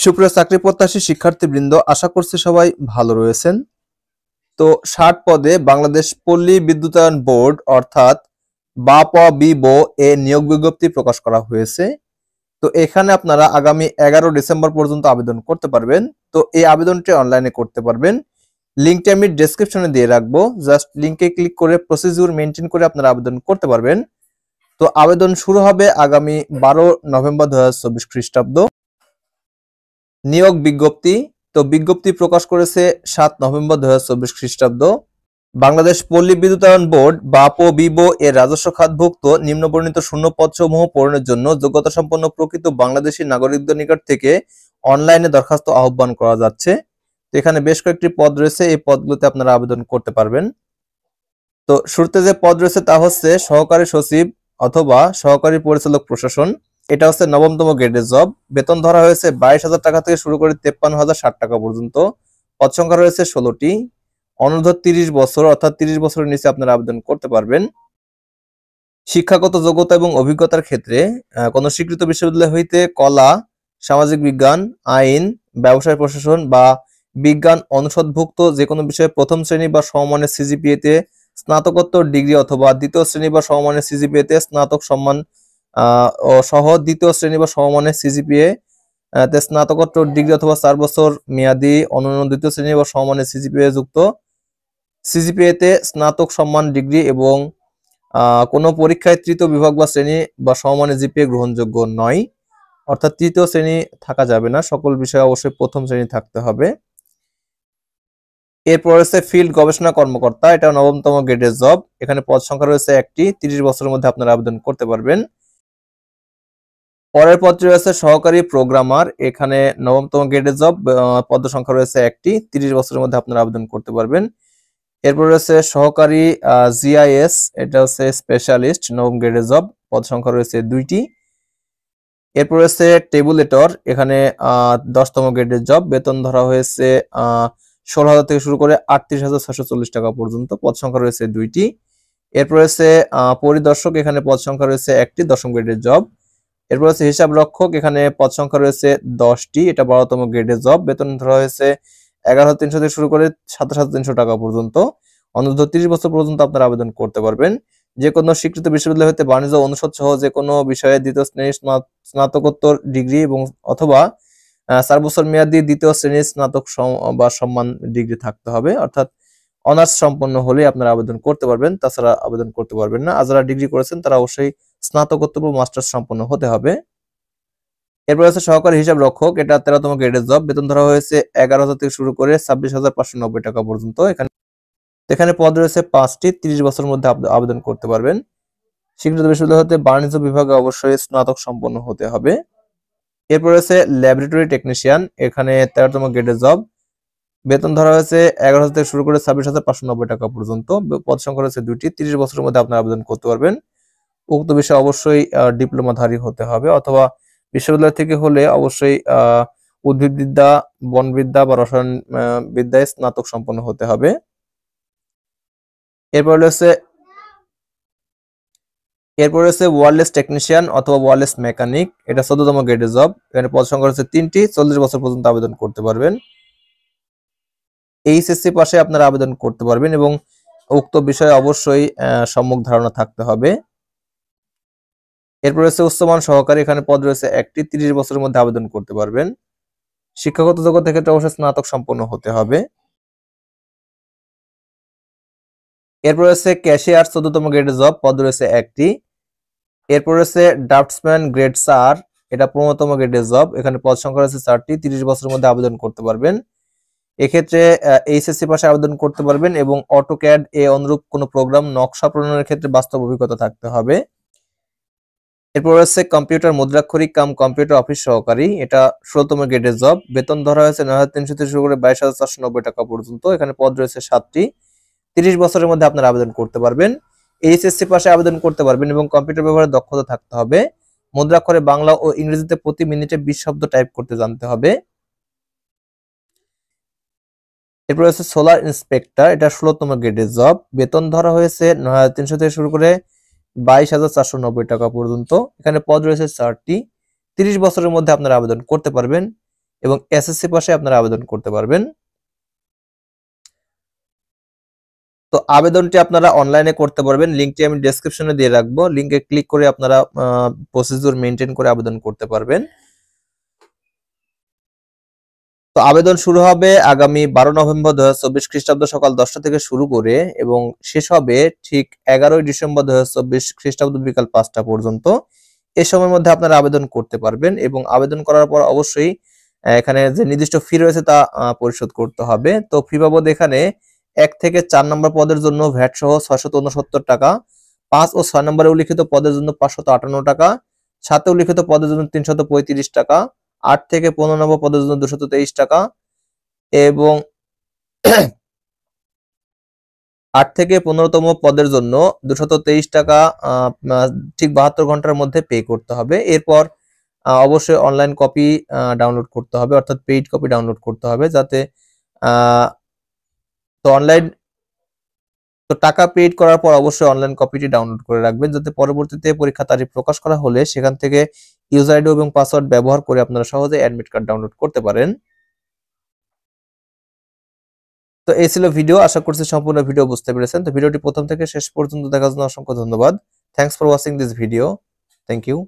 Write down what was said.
সুপ্রিয় চাকরি প্রত্যাশী শিক্ষার্থীবৃন্দ, আশা করছি সবাই ভালো রয়েছেন। তো 60 পদে বাংলাদেশ পল্লী বিদ্যুতায়ন বোর্ড অর্থাৎ বাপবিবো এ নিয়োগ বিজ্ঞপ্তি প্রকাশ করা হয়েছে। তো এখানে আপনারা আগামী 11 ডিসেম্বর পর্যন্ত আবেদন করতে পারবেন। তো এই আবেদনটি অনলাইনে করতে পারবেন। লিঙ্কটি আমি ডেসক্রিপশনে দিয়ে রাখবো। জাস্ট লিঙ্কে ক্লিক করে প্রসিডিউর মেনটেন করে আপনারা আবেদন করতে পারবেন। তো আবেদন শুরু হবে আগামী 12 নভেম্বর 2024 খ্রিস্টাব্দ। নিয়োগ বিজ্ঞপ্তি। তো বিজ্ঞপ্তি প্রকাশ করেছে 7 নভেম্বর 2024 খ্রিস্টাব্দ। বাংলাদেশ পল্লী বিদ্যুতায়ন বোর্ড বাপবিবো এর রাজস্ব খাতভুক্ত নিম্নবর্ণিত শূন্য পদসমূহ পূরণের জন্য যোগ্যতা সম্পন্ন প্রকৃত বাংলাদেশী নাগরিকদের নিকট থেকে অনলাইনে দরখাস্ত আহ্বান করা যাচ্ছে। তো এখানে বেশ কয়েকটি পদ রয়েছে, এই পদগুলোতে আপনারা আবেদন করতে পারবেন। তো শুরুতে যে পদ রয়েছে তা হচ্ছে সহকারী সচিব অথবা সহকারী পরিচালক প্রশাসন। এটা হচ্ছে 9তম গ্রেডের জব। বেতন ধরা হয়েছে 22,000 টাকা থেকে শুরু করে 53,060 টাকা পর্যন্ত। পদ সংখ্যা রয়েছে 16টি। অনূর্ধ্ব 30 বছর অর্থাৎ 30 বছরের নিচে আপনারা আবেদন করতে পারবেন। শিক্ষাগত যোগ্যতা এবং অভিজ্ঞতার ক্ষেত্রে কোন স্বীকৃত বিশ্ববিদ্যালয় হইতে কলা, সামাজিক বিজ্ঞান, আইন, ব্যবসায় প্রশাসন বা বিজ্ঞান অনুষদভুক্ত যে কোনো বিষয়ে প্রথম শ্রেণী বা সমমানের সিজিপিএতে স্নাতকোত্তর ডিগ্রি অথবা দ্বিতীয় শ্রেণী বা সমমানের সিজিপিএতে স্নাতক সম্মান সহ দ্বিতীয় শ্রেণী বা সমমানের সিজিপিএ তে স্নাতকোত্তর ডিগ্রি অথবা 4 বছর মেয়াদী অনন্য দ্বিতীয় শ্রেণী বা সমমানের সিজিপিএ যুক্ত সিজিপিএতে স্নাতক সম্মান ডিগ্রি এবং কোনো পরীক্ষায় তৃতীয় বিভাগ বা শ্রেণী বা সমমানের জিপিএ গ্রহণযোগ্য নয়। অর্থাৎ তৃতীয় শ্রেণী থাকা যাবে না, সকল বিষয়ে অবশ্যই প্রথম শ্রেণী থাকতে হবে। এরপর রয়েছে ফিল্ড গবেষণা কর্মকর্তা। এটা 9তম গ্রেডের জব। এখানে পদ সংখ্যা রয়েছে একটি। 30 বছরের মধ্যে আপনারা আবেদন করতে পারবেন। পরের পদটি রয়েছে সহকারী প্রোগ্রামার। এখানে 9তম গ্রেডের জব। পদ সংখ্যা রয়েছে একটি। 30 বছরের মধ্যে আপনারা আবেদন করতে পারবেন। এরপর রয়েছে সহকারী জিআইএস। এটা হচ্ছে স্পেশালিস্ট, 9ম গ্রেডের জব। পদ সংখ্যা রয়েছে 2টি। এরপর রয়েছে টেবুলেটর। এখানে 10তম গ্রেডের জব। বেতন ধরা হয়েছে 16,000 থেকে শুরু করে 38,640 টাকা পর্যন্ত। পদ সংখ্যা রয়েছে 2টি। এরপর রয়েছে পরিদর্শক। এখানে পদ সংখ্যা রয়েছে একটি, 10ম গ্রেডের জব। এরপর হচ্ছে হিসাব রক্ষক। এখানে পদ সংখ্যা রয়েছে 10টি। এটা 12তম গ্রেডের জব। বেতন ধরা হয়েছে 11,300 থেকে শুরু করে 27,300 টাকা পর্যন্ত। অনূর্ধ্ব 30 বছর পর্যন্ত আপনারা আবেদন করতে পারবেন। যে কোনো স্বীকৃত বিশ্ববিদ্যালয় হতে বাণিজ্য অনুষদ সহ যে কোনো বিষয়ে দ্বিতীয় শ্রেণীর স্নাতকোত্তর ডিগ্রি এবং অথবা 4 বছর মেয়াদী দ্বিতীয় শ্রেণীর স্নাতক বা সম্মান ডিগ্রি থাকতে হবে। অর্থাৎ অনার্স সম্পন্ন হলে আপনারা আবেদন করতে পারবেন, তাছাড়া আবেদন করতে পারবেন না। আর যারা ডিগ্রি করেছেন তারা অবশ্যই স্নাতকোত্তর বা মাস্টার্স সম্পন্ন হতে হবে। এরপর আছে সহকারী হিসাব রক্ষক। এটা 13তম গ্রেডের জব। বেতন ধরা হয়েছে 11,000 থেকে শুরু করে 26,590 টাকা পর্যন্ত। এখানে পদ রয়েছে 5টি। 30 বছরের মধ্যে আবেদন করতে পারবেন। স্বীকৃত বিশ্ববিদ্যালয় হতে বাণিজ্য বিভাগে অবশ্যই স্নাতক সম্পন্ন হতে হবে। এরপর রয়েছে ল্যাবরেটরি টেকনিশিয়ান। এখানে 13তম গ্রেডের জব। বেতন ধরা হয়েছে 11,000 থেকে শুরু করে 26,590 টাকা পর্যন্ত। পদ সংখ্যা রয়েছে 2টি। 30 বছরের মধ্যে আপনারা আবেদন করতে পারবেন। উক্ত বিষয়ে অবশ্যই ডিপ্লোমাধারী হতে হবে অথবা বিশ্ববিদ্যালয় থেকে হলে অবশ্যই উদ্ভিদবিদ্যা, বনবিদ্যা বা রসায়ন বিদ্যায় স্নাতক সম্পন্ন হতে হবে। এরপর রয়েছে ওয়্যারলেস টেকনিশিয়ান অথবা ওয়্যারলেস মেকানিক। এটা 14তম গ্রেডের জব। এখানে পদ সংখ্যা রয়েছে 3টি। 40 বছর পর্যন্ত আবেদন করতে পারবেন। এইচএসসি পাশে আপনারা আবেদন করতে পারবেন এবং উক্ত বিষয়ে অবশ্যই সম্যক ধারণা থাকতে হবে। এরপর রয়েছে উচ্চমান সহকারী। এখানে পদ রয়েছে একটি। 30 বছরের মধ্যে আবেদন করতে পারবেন। শিক্ষাগত যোগ্যতা ক্ষেত্রে অবশ্যই স্নাতক সম্পন্ন হতে হবে। এরপর রয়েছে ক্যাশিয়ার। 14তম গ্রেডের জব। পদ রয়েছে একটি। এরপর রয়েছে ড্রাফটসম্যান গ্রেড 4। এটা 15তম গ্রেডের জব। এখানে পদ সংখ্যা রয়েছে 4টি। 30 বছরের মধ্যে আবেদন করতে পারবেন। এক্ষেত্রে এইচএসসি পাশে আবেদন করতে পারবেন এবং অটোক্যাড অনুরূপ কোনো প্রোগ্রাম নকশা প্রণয়নের ক্ষেত্রে বাস্তব অভিজ্ঞতা থাকতে হবে। এরপর রয়েছে কম্পিউটার মুদ্রাক্ষরিক কাম কম্পিউটার অফিস সহকারী। এটা 16তম গ্রেডের জব। বেতন ধরা হয়েছে 9,300 থেকে শুরু করে 22,490 টাকা পর্যন্ত। এখানে পদ রয়েছে 7টি। 30 বছরের মধ্যে আপনারা আবেদন করতে পারবেন। এইচএসসি পাশে আবেদন করতে পারবেন এবং কম্পিউটার ব্যবহারে দক্ষতা থাকতে হবে। মুদ্রাক্ষরে বাংলা ও ইংরেজিতে প্রতি মিনিটে 20 শব্দ টাইপ করতে জানতে হবে। এরপর রয়েছে সোলার ইন্সপেক্টর। এটা 16তম গ্রেডের জব। বেতন ধরা হয়েছে 9,300 থেকে শুরু করে 22,490 টাকা পর্যন্ত। এখানে পদ রয়েছে 4টি। 30 বছরের মধ্যে আপনারা আবেদন করতে পারবেন এবং এসএসসি পাশে আপনারা আবেদন করতে পারবেন। তো আবেদনটি আপনারা অনলাইনে করতে পারবেন, লিঙ্কটি আমি ডেসক্রিপশনে দিয়ে রাখবো, লিঙ্কে ক্লিক করে আপনারা প্রসিডিউর মেনটেন করে আবেদন করতে পারবেন। তো আবেদন শুরু হবে আগামী 12 নভেম্বর 2024 খ্রিস্টাব্দ সকাল 10টা থেকে শুরু করে এবং শেষ হবে ঠিক 11 ডিসেম্বর 2024 খ্রিস্টাব্দ বিকাল 5টা পর্যন্ত। এই সময়ের মধ্যে আপনারা আবেদন করতে পারবেন এবং আবেদন করার পর অবশ্যই এখানে যে নির্দিষ্ট ফি রয়েছে তা পরিশোধ করতে হবে। তো ফি বাবদ এখানে 1 থেকে 4 নম্বর পদের জন্য ভ্যাট সহ 669 টাকা, 5 ও 6 নম্বরে উল্লিখিত পদের জন্য 558 টাকা, 7 উল্লিখিত পদের জন্য 335 টাকা, 8 থেকে 15 নম্বর পদের জন্য 223 টাকা এবং 8 থেকে 15তম পদের জন্য 223 টাকা ঠিক 72 ঘন্টার মধ্যে পে করতে হবে। এরপর অবশ্যই অনলাইন কপি ডাউনলোড করতে হবে, অর্থাৎ পেইড কপি ডাউনলোড করতে হবে যাতে তো অনলাইন তো টাকা পেইড করার পর অবশ্যই অনলাইন কপিটি ডাউনলোড করে রাখবেন যাতে পরবর্তীতে পরীক্ষা তারিখ প্রকাশ করা হলে সেখান থেকে ইউজার আইডি এবং পাসওয়ার্ড ব্যবহার করে আপনারা সহজে অ্যাডমিট কার্ড ডাউনলোড করতে পারেন। তো এই ছিল ভিডিও, আশা করছি সম্পূর্ণ ভিডিও বুঝতে পেরেছেন। তো ভিডিওটি প্রথম থেকে শেষ পর্যন্ত দেখার জন্য অসংখ্য ধন্যবাদ। Thanks for watching this video. Thank you.